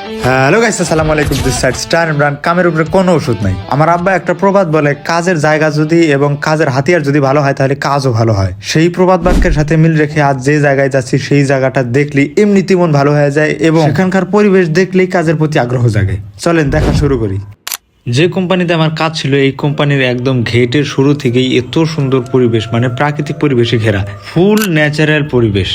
Hello guys, আসসালামু আলাইকুম। This side star Imran. কামের উপরে কোনো ওষুধ নাই। আমার আব্বা একটা প্রবাদ বলে, কাজের জায়গা যদি এবং কাজের হাতিয়ার যদি ভালো হয় তাহলে কাজও ভালো হয়। সেই প্রবাদ বাক্যের সাথে মিল রেখে আজ যে জায়গায় যাচ্ছি সেই জায়গাটা দেখলেই এমনিতেই মন ভালো হয়ে যায় এবং সেখানকার পরিবেশ দেখলেই কাজের প্রতি আগ্রহ জাগে। চলেন দেখা শুরু করি। যে কোম্পানিতে আমার কাজ ছিল এই কোম্পানির একদম গেটের শুরু থেকেই এত সুন্দর পরিবেশ, মানে প্রাকৃতিক পরিবেশে ঘেরা, ফুল ন্যাচারাল পরিবেশ।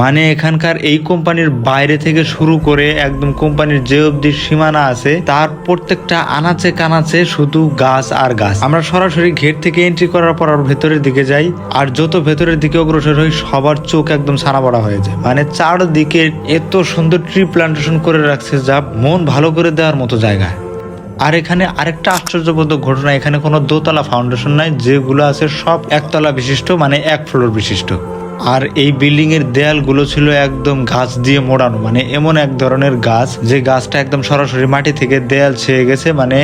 মানে এখানকার এই কোম্পানির বাইরে থেকে শুরু করে একদম কোম্পানির যে অবধি সীমানা আছে তার প্রত্যেকটা আনাচে কানাচে শুধু গাছ আর গাছ। আমরা সরাসরি গেট থেকে এন্ট্রি করার পর আর ভেতরের দিকে যাই, আর যত ভেতরের দিকে অগ্রসর হই সবার চোখ একদম ছানা বড়া হয়ে যায়। মানে চারদিকে এত সুন্দর ট্রি প্লান্টেশন করে রাখছে যা মন ভালো করে দেওয়ার মতো জায়গা। আর এখানে আরেকটা আশ্চর্যবোধক ঘটনা, এখানে কোনো দোতলা ফাউন্ডেশন নাই, যেগুলো আছে সব একতলা বিশিষ্ট, মানে এক ফ্লোর বিশিষ্ট। আর এই বিল্ডিং এর দেয়ালগুলো ছিল একদম গাছ দিয়ে মোড়ানো, মানে এমন এক ধরনের গাছ যে গাছটা একদম সরাসরি মাটি থেকে দেয়াল ছেয়ে গেছে। মানে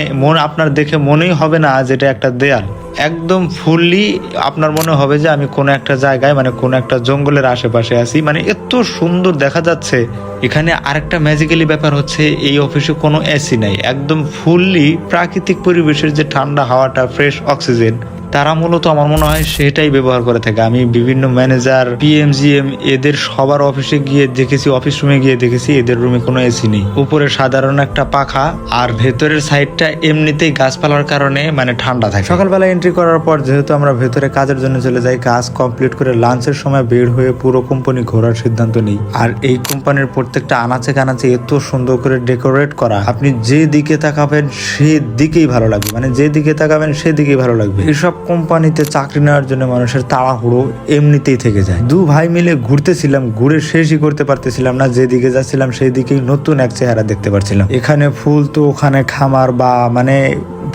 আপনার দেখে মনেই হবে না যেটা একটা দেয়াল, একদম ফুললি আপনার মনে হবে যে আমি কোনো একটা জায়গায়, মানে কোনো একটা জঙ্গলের আশেপাশে আছি। মানে এত সুন্দর দেখা যাচ্ছে। এখানে আরেকটা ম্যাজিক্যালি ব্যাপার হচ্ছে এই অফিসে কোনো এসি নাই, একদম ফুললি প্রাকৃতিক পরিবেশের যে ঠান্ডা হাওয়াটা, ফ্রেশ অক্সিজেন, তারা মূলত আমার মনে হয় সেটাই ব্যবহার করে থাকে। আমি বিভিন্ন ম্যানেজার, পিএমজিএম এদের সবার অফিসে গিয়ে দেখেছি, অফিস রুমে গিয়ে দেখেছি এদের রুমে কোনো এসি নেই। উপরে সাধারণ একটা পাখা, আর ভেতরের সাইডটা এমনিতেই গাছপালার কারণে মানে ঠান্ডা থাকে। সকালবেলা এন্ট্রি করার পর যেহেতু আমরা ভেতরে কাজের জন্য চলে যাই, কাজ কমপ্লিট করে লাঞ্চের সময় বের হয়ে পুরো কোম্পানি ঘোরার সিদ্ধান্ত নিই। আর এই কোম্পানির প্রত্যেকটা আনাচে কানাচে এত সুন্দর করে ডেকোরেট করা, আপনি যে দিকে তাকাবেন সেদিকেই ভালো লাগবে, মানে যে দিকে তাকাবেন সেদিকেই ভালো লাগবে। এসব কোম্পানিতে চাকরি নেওয়ার জন্য মানুষের তাড়াহুড়ো এমনিতেই থেকে যায়। দু ভাই মিলে ঘুরতেছিলাম, ঘুরে শেষই করতে পারতেছিলাম না, যেদিকে যাচ্ছিলাম সেই দিকেই নতুন এক চেহারা দেখতে পারছিলাম। এখানে ফুল তো ওখানে খামার, বা মানে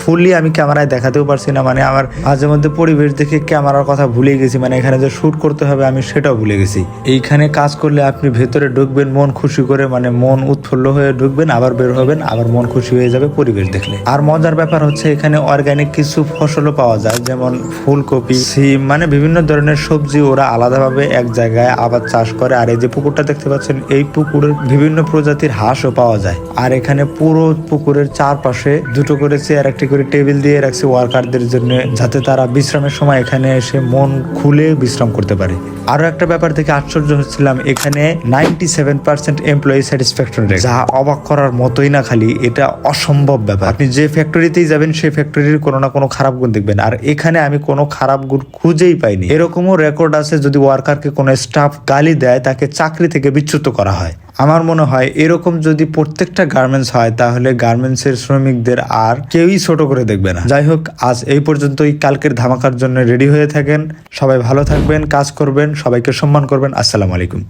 ফুললি আমি ক্যামেরায় দেখাতেও পারছি না। মানে আমার মাঝে মধ্যে পরিবেশ দেখে ক্যামেরার কথা ভুলে গেছি, মানে এখানে যে শুট করতে হবে আমি সেটাও ভুলে গেছি। এইখানে কাজ করলে আপনি ভেতরে ঢুকবেন মন খুশি করে, মানে মন উৎফুল্ল হয়ে ঢুকবেন, আবার বের হবেন, আবার মন খুশি হয়ে যাবে পরিবেশ দেখলে। আর মজার ব্যাপার হচ্ছে এখানে অর্গানিক কিছু ফসলও পাওয়া যায়, যেমন ফুলকপি, সিম, মানে বিভিন্ন ধরনের সবজি ওরা আলাদাভাবে এক জায়গায় আবার চাষ করে। আর এই যে পুকুরটা দেখতে পাচ্ছেন, এই পুকুরের বিভিন্ন প্রজাতির হাঁসও পাওয়া যায়। আর এখানে পুরো পুকুরের চারপাশে দুটো করে চেয়ার, একটি করে টেবিল দিয়ে রাখছে ওয়ার্কারদের জন্য, যাতে তারা বিশ্রামের সময় এখানে এসে মন খুলে বিশ্রাম করতে পারে। আরো একটা ব্যাপার থেকে আশ্চর্য হচ্ছিলাম, এখানে 97% এমপ্লয়ি স্যাটিসফ্যাকশন রেট, যা অবাক করার মতোই না, খালি এটা অসম্ভব ব্যাপার। আপনি যে ফ্যাক্টরিতেই যাবেন সেই ফ্যাক্টরির কোনো না কোনো খারাপ গুণ দেখবেন, আর এখানে আমি কোনো খারাপ গুণ খুঁজেই পাইনি। এরকমও রেকর্ড আছে, যদি ওয়ার্কারকে কোনো স্টাফ গালি দেয় তাকে চাকরি থেকে বিচ্যুত করা হয়। আমার মনে হয় এরকম যদি প্রত্যেকটা গার্মেন্টস হয় তাহলে গার্মেন্টসের শ্রমিকদের আর কেউই ছোট করে দেখবে না। যাই হোক, আজ এই পর্যন্তই। কালকের ধামাকার জন্য রেডি হয়ে থাকেন। সবাই ভালো থাকবেন, কাজ করবেন, সবাইকে সম্মান করবেন। আসসালামু আলাইকুম।